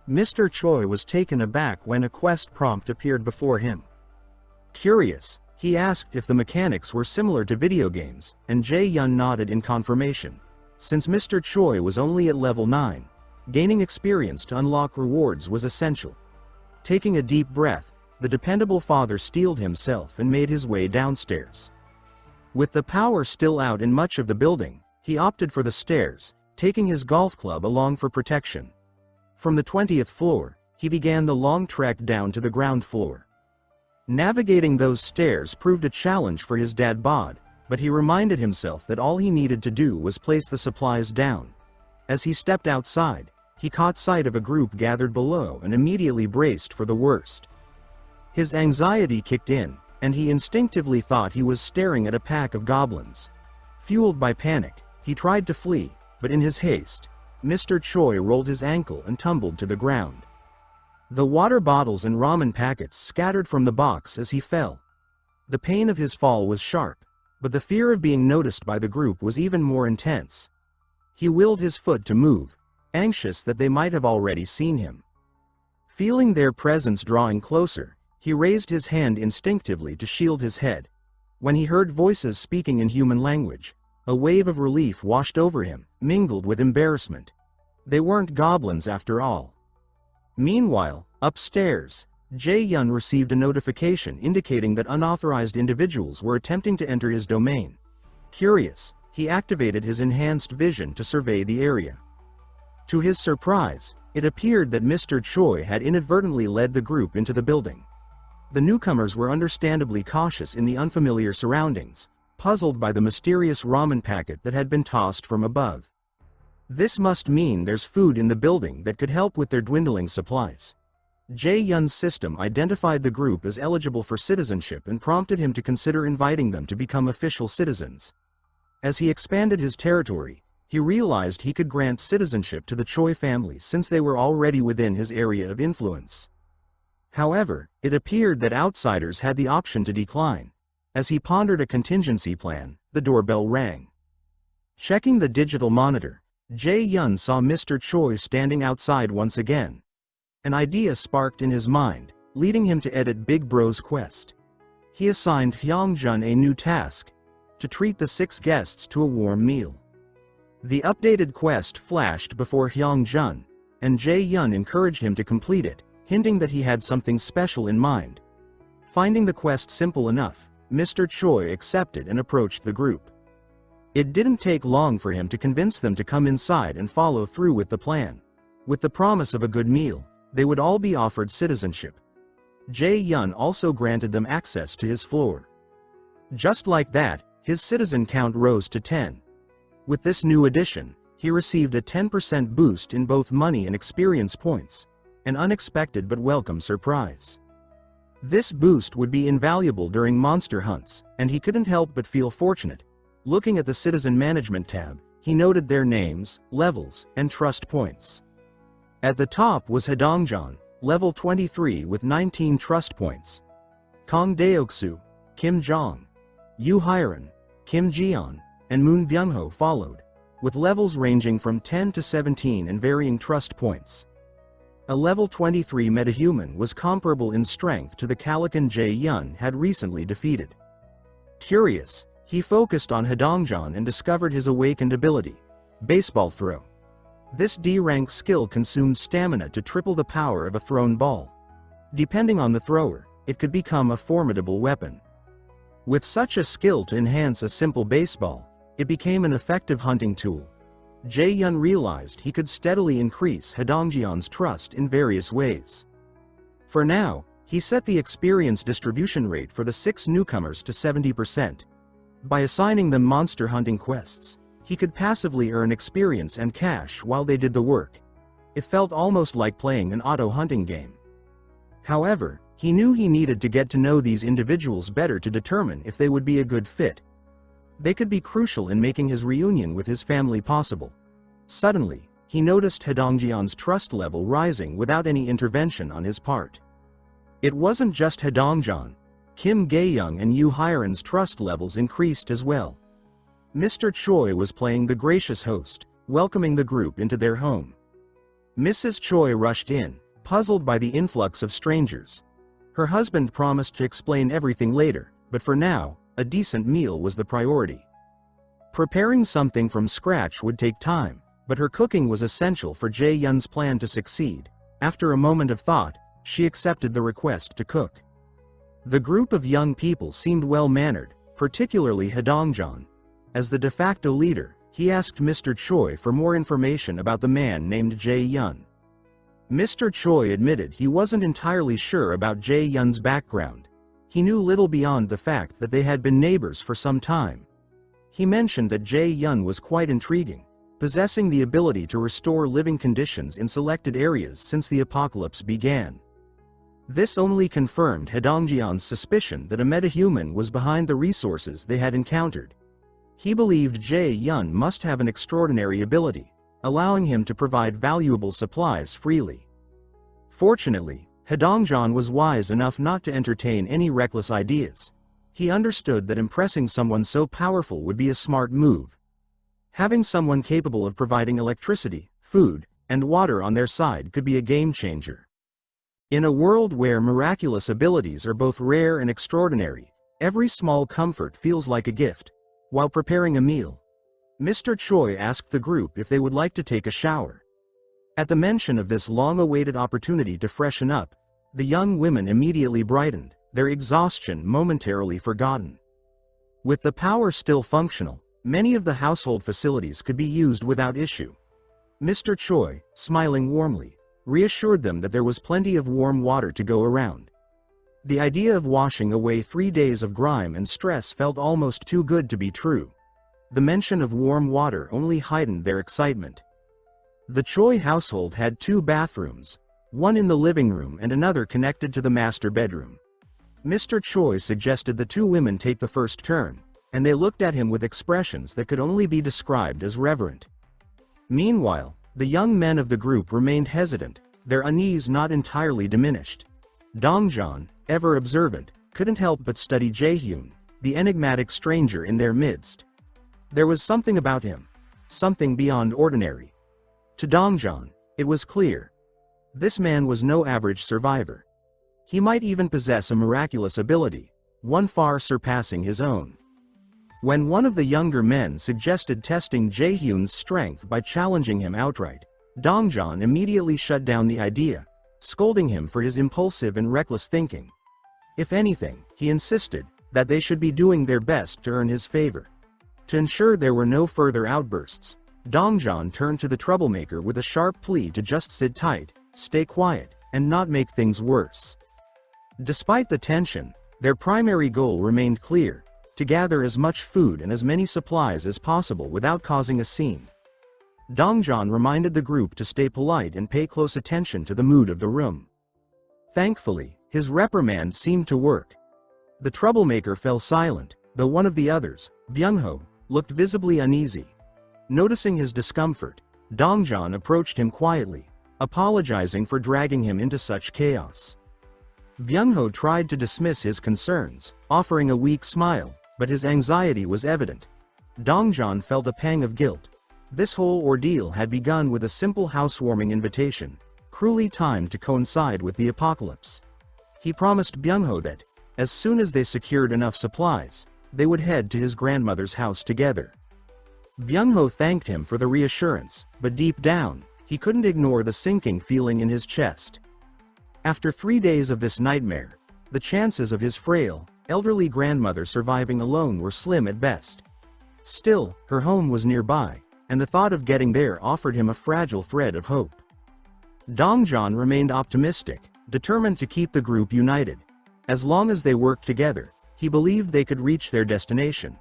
Mr. Choi was taken aback when a quest prompt appeared before him. Curious, he asked if the mechanics were similar to video games, and Jae-yun nodded in confirmation. Since Mr. Choi was only at level 9, gaining experience to unlock rewards was essential. Taking a deep breath, the dependable father steeled himself and made his way downstairs. With the power still out in much of the building, he opted for the stairs, taking his golf club along for protection. From the 20th floor, he began the long trek down to the ground floor. Navigating those stairs proved a challenge for his dad bod, but he reminded himself that all he needed to do was place the supplies down. As he stepped outside, he caught sight of a group gathered below and immediately braced for the worst. His anxiety kicked in, and he instinctively thought he was staring at a pack of goblins. Fueled by panic, he tried to flee, but in his haste, Mr. Choi rolled his ankle and tumbled to the ground. The water bottles and ramen packets scattered from the box as he fell. The pain of his fall was sharp, but the fear of being noticed by the group was even more intense. He willed his foot to move, anxious that they might have already seen him. Feeling their presence drawing closer, he raised his hand instinctively to shield his head. When he heard voices speaking in human language, a wave of relief washed over him, mingled with embarrassment. They weren't goblins after all. Meanwhile, upstairs, Jae-yun received a notification indicating that unauthorized individuals were attempting to enter his domain. Curious, he activated his enhanced vision to survey the area. To his surprise, it appeared that Mr. Choi had inadvertently led the group into the building. The newcomers were understandably cautious in the unfamiliar surroundings, puzzled by the mysterious ramen packet that had been tossed from above. This must mean there's food in the building that could help with their dwindling supplies. Jae-yun's system identified the group as eligible for citizenship and prompted him to consider inviting them to become official citizens. As he expanded his territory, he realized he could grant citizenship to the Choi family since they were already within his area of influence. However, it appeared that outsiders had the option to decline. As he pondered a contingency plan, the doorbell rang. Checking the digital monitor, Jae-yun saw Mr. Choi standing outside once again. An idea sparked in his mind, leading him to edit Big Bro's quest. He assigned Hyung-jun a new task: to treat the 6 guests to a warm meal. The updated quest flashed before Hyung-jun, and Jae-yun encouraged him to complete it, hinting that he had something special in mind. Finding the quest simple enough, Mr. Choi accepted and approached the group. It didn't take long for him to convince them to come inside and follow through with the plan. With the promise of a good meal, they would all be offered citizenship. Jae-yun also granted them access to his floor. Just like that, his citizen count rose to 10. With this new addition, he received a 10% boost in both money and experience points, an unexpected but welcome surprise. This boost would be invaluable during monster hunts, and he couldn't help but feel fortunate. Looking at the Citizen Management tab, he noted their names, levels, and trust points. At the top was Hedongjan, level 23 with 19 trust points. Kang Deoksu, Kim Jong, Yu Hyran, Kim Jeon, and Moon Byung-ho followed, with levels ranging from 10 to 17 and varying trust points. A level 23 metahuman was comparable in strength to the Calican Jae-yun had recently defeated. Curious, he focused on Hedongjan and discovered his awakened ability, Baseball Throw. This D-rank skill consumed stamina to triple the power of a thrown ball. Depending on the thrower, it could become a formidable weapon. With such a skill to enhance a simple baseball, it became an effective hunting tool. Jae-yun realized he could steadily increase Hedongjan's trust in various ways. For now, he set the experience distribution rate for the 6 newcomers to 70%. By assigning them monster hunting quests, he could passively earn experience and cash while they did the work. It felt almost like playing an auto-hunting game. However, he knew he needed to get to know these individuals better to determine if they would be a good fit. They could be crucial in making his reunion with his family possible. Suddenly, he noticed Hedongjan's trust level rising without any intervention on his part. It wasn't just Hedongjan. Kim Gae-young and Yu Hyran's trust levels increased as well. Mr. Choi was playing the gracious host, welcoming the group into their home. Mrs. Choi rushed in, puzzled by the influx of strangers. Her husband promised to explain everything later, but for now, a decent meal was the priority. Preparing something from scratch would take time, but her cooking was essential for Jae-yun's plan to succeed. After a moment of thought, she accepted the request to cook. The group of young people seemed well-mannered, particularly Hedongjan. As the de facto leader, he asked Mr. Choi for more information about the man named Jae Yun. Mr. Choi admitted he wasn't entirely sure about Jae Yun's background. He knew little beyond the fact that they had been neighbors for some time. He mentioned that Jae Yun was quite intriguing, possessing the ability to restore living conditions in selected areas since the apocalypse began. This only confirmed Hedongjan's suspicion that a metahuman was behind the resources they had encountered. He believed Jae Yun must have an extraordinary ability, allowing him to provide valuable supplies freely. Fortunately, Hedongjan was wise enough not to entertain any reckless ideas. He understood that impressing someone so powerful would be a smart move. Having someone capable of providing electricity, food, and water on their side could be a game changer. In a world where miraculous abilities are both rare and extraordinary, every small comfort feels like a gift. While preparing a meal, Mr. Choi asked the group if they would like to take a shower. At the mention of this long-awaited opportunity to freshen up, the young women immediately brightened, their exhaustion momentarily forgotten. With the power still functional, many of the household facilities could be used without issue. Mr. Choi, smiling warmly, reassured them that there was plenty of warm water to go around. The idea of washing away 3 days of grime and stress felt almost too good to be true. The mention of warm water only heightened their excitement. The Choi household had 2 bathrooms, one in the living room and another connected to the master bedroom. Mr. Choi suggested the 2 women take the first turn, and they looked at him with expressions that could only be described as reverent. Meanwhile, the young men of the group remained hesitant, their unease not entirely diminished. Dongjan, ever observant, couldn't help but study Jaehyun, the enigmatic stranger in their midst. There was something about him, something beyond ordinary. To Dongjan, it was clear. This man was no average survivor. He might even possess a miraculous ability, one far surpassing his own. When one of the younger men suggested testing Jaehyun's strength by challenging him outright, Dongjan immediately shut down the idea, scolding him for his impulsive and reckless thinking. If anything, he insisted that they should be doing their best to earn his favor. To ensure there were no further outbursts, Dongjan turned to the troublemaker with a sharp plea to just sit tight, stay quiet, and not make things worse. Despite the tension, their primary goal remained clear: to gather as much food and as many supplies as possible without causing a scene. Dongjan reminded the group to stay polite and pay close attention to the mood of the room. Thankfully, his reprimand seemed to work. The troublemaker fell silent, though one of the others, Byung-ho, looked visibly uneasy. Noticing his discomfort, Dongjan approached him quietly, apologizing for dragging him into such chaos. Byung-ho tried to dismiss his concerns, offering a weak smile, but his anxiety was evident. Dongjan felt a pang of guilt. This whole ordeal had begun with a simple housewarming invitation, cruelly timed to coincide with the apocalypse. He promised Byung-ho that, as soon as they secured enough supplies, they would head to his grandmother's house together. Byung-ho thanked him for the reassurance, but deep down, he couldn't ignore the sinking feeling in his chest. After 3 days of this nightmare, the chances of his frail, elderly grandmother surviving alone were slim at best. Still, her home was nearby, and the thought of getting there offered him a fragile thread of hope. Dongjan remained optimistic, determined to keep the group united. As long as they worked together, he believed they could reach their destination.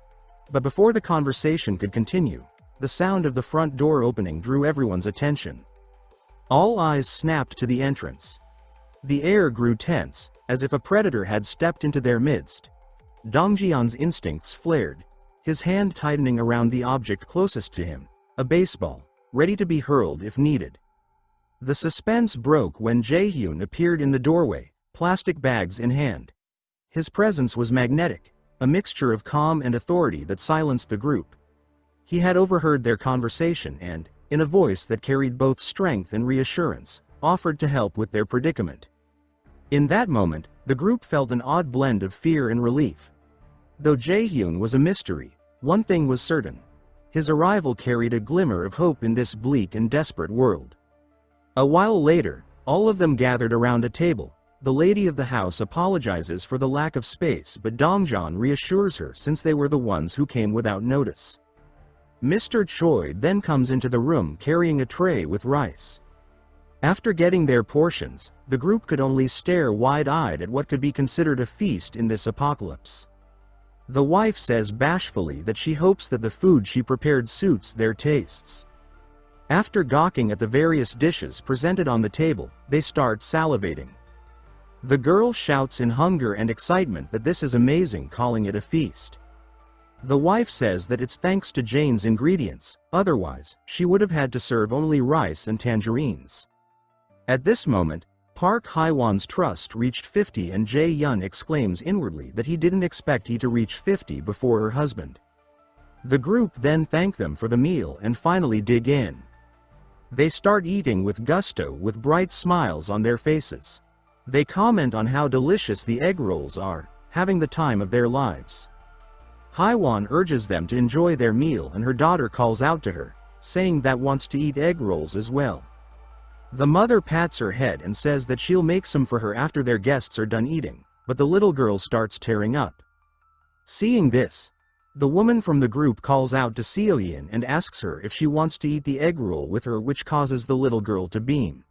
But before the conversation could continue, the sound of the front door opening drew everyone's attention. All eyes snapped to the entrance. The air grew tense, as if a predator had stepped into their midst. Dongjian's instincts flared, his hand tightening around the object closest to him, a baseball, ready to be hurled if needed. The suspense broke when Jaehyun appeared in the doorway, plastic bags in hand. His presence was magnetic, a mixture of calm and authority that silenced the group. He had overheard their conversation and, in a voice that carried both strength and reassurance, offered to help with their predicament. In that moment, the group felt an odd blend of fear and relief. Though Jaehyun was a mystery, one thing was certain: his arrival carried a glimmer of hope in this bleak and desperate world. A while later, all of them gathered around a table, The lady of the house apologizes for the lack of space, but Dongjan reassures her since they were the ones who came without notice. Mr. Choi then comes into the room carrying a tray with rice. After getting their portions, the group could only stare wide-eyed at what could be considered a feast in this apocalypse. The wife says bashfully that she hopes that the food she prepared suits their tastes. After gawking at the various dishes presented on the table, they start salivating. The girl shouts in hunger and excitement that this is amazing, calling it a feast. The wife says that it's thanks to Jane's ingredients, otherwise, she would have had to serve only rice and tangerines. At this moment, Park Hye-won's trust reached 50 and Jae-yun exclaims inwardly that he didn't expect he to reach 50 before her husband. The group then thank them for the meal and finally dig in. They start eating with gusto with bright smiles on their faces. They comment on how delicious the egg rolls are, having the time of their lives. Hye-won urges them to enjoy their meal and her daughter calls out to her, saying that wants to eat egg rolls as well. The mother pats her head and says that she'll make some for her after their guests are done eating, but the little girl starts tearing up. Seeing this, the woman from the group calls out to Seo-yin and asks her if she wants to eat the egg roll with her, which causes the little girl to beam.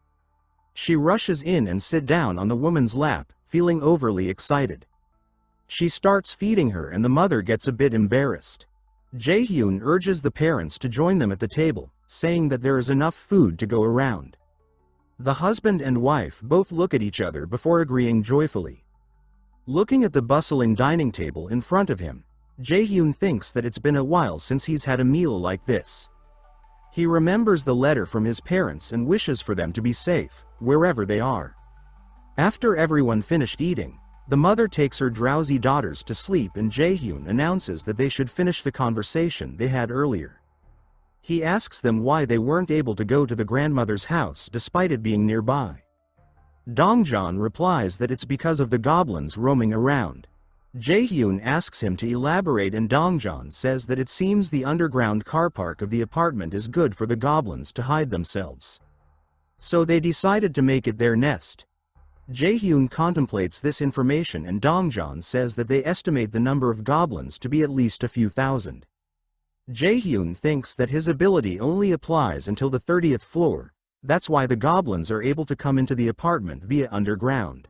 She rushes in and sits down on the woman's lap, feeling overly excited. She starts feeding her and the mother gets a bit embarrassed. Jae-hyun urges the parents to join them at the table, saying that there is enough food to go around. The husband and wife both look at each other before agreeing joyfully. Looking at the bustling dining table in front of him, Jae-hyun thinks that it's been a while since he's had a meal like this. He remembers the letter from his parents and wishes for them to be safe, wherever they are. After everyone finished eating, the mother takes her drowsy daughters to sleep and Jae-hyun announces that they should finish the conversation they had earlier. He asks them why they weren't able to go to the grandmother's house despite it being nearby. Dongjan replies that it's because of the goblins roaming around. Jae-hyun asks him to elaborate and Dongjan says that it seems the underground car park of the apartment is good for the goblins to hide themselves. So they decided to make it their nest. Jae-hyun contemplates this information and Dongjan says that they estimate the number of goblins to be at least a few thousand. Jae-hyun thinks that his ability only applies until the 30th floor, that's why the goblins are able to come into the apartment via underground.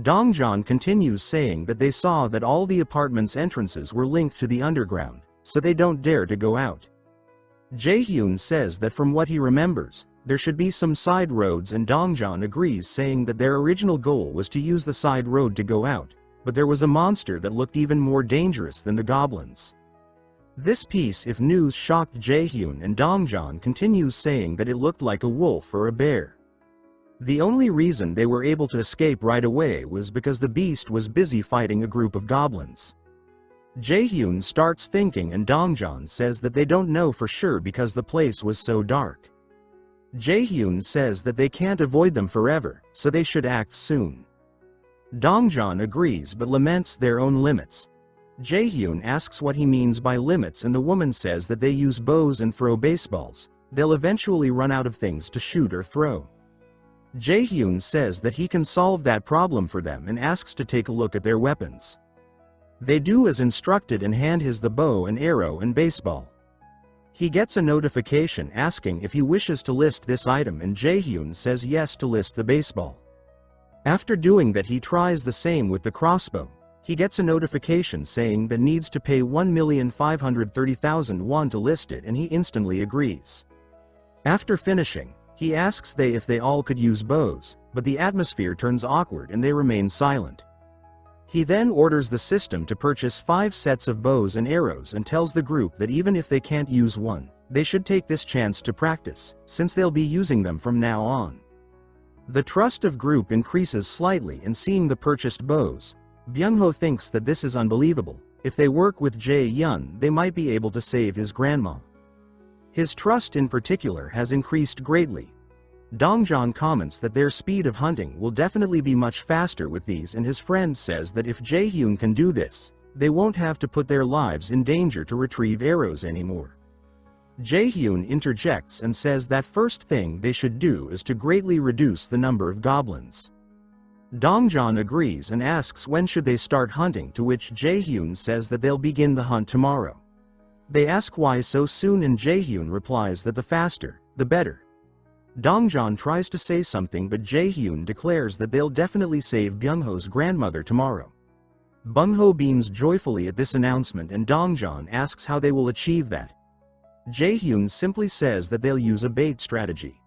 Dongjan continues saying that they saw that all the apartment's entrances were linked to the underground, so they don't dare to go out. Jae-hyun says that from what he remembers, there should be some side roads and Dongjan agrees, saying that their original goal was to use the side road to go out, but there was a monster that looked even more dangerous than the goblins. This piece of news shocked Jae-hyun and Dongjan continues saying that it looked like a wolf or a bear. The only reason they were able to escape right away was because the beast was busy fighting a group of goblins. Jae-hyun starts thinking and Dongjan says that they don't know for sure because the place was so dark. Jae-hyun says that they can't avoid them forever, so they should act soon. Dongjan agrees but laments their own limits. Jae-hyun asks what he means by limits and the woman says that they use bows and throw baseballs, they'll eventually run out of things to shoot or throw. Jae-hyun says that he can solve that problem for them and asks to take a look at their weapons. They do as instructed and hand his the bow and arrow and baseball. He gets a notification asking if he wishes to list this item and Jae-hyun says yes to list the baseball. After doing that he tries the same with the crossbow. He gets a notification saying that needs to pay 1,530,000 won to list it and he instantly agrees. After finishing, he asks if they all could use bows, but the atmosphere turns awkward and they remain silent. He then orders the system to purchase 5 sets of bows and arrows and tells the group that even if they can't use one, they should take this chance to practice, since they'll be using them from now on. The trust of group increases slightly in seeing the purchased bows. Byung-ho thinks that this is unbelievable. If they work with Jae-yun, they might be able to save his grandma. His trust in particular has increased greatly. Dongjan comments that their speed of hunting will definitely be much faster with these and his friend says that if Jae-hyun can do this, they won't have to put their lives in danger to retrieve arrows anymore. Jae-hyun interjects and says that first thing they should do is to greatly reduce the number of goblins. Dongjan agrees and asks when should they start hunting, to which Jaehyun says that they'll begin the hunt tomorrow. They ask why so soon and Jaehyun replies that the faster, the better. Dongjan tries to say something but Jaehyun declares that they'll definitely save Byungho's grandmother tomorrow. Byungho beams joyfully at this announcement and Dongjan asks how they will achieve that. Jaehyun simply says that they'll use a bait strategy.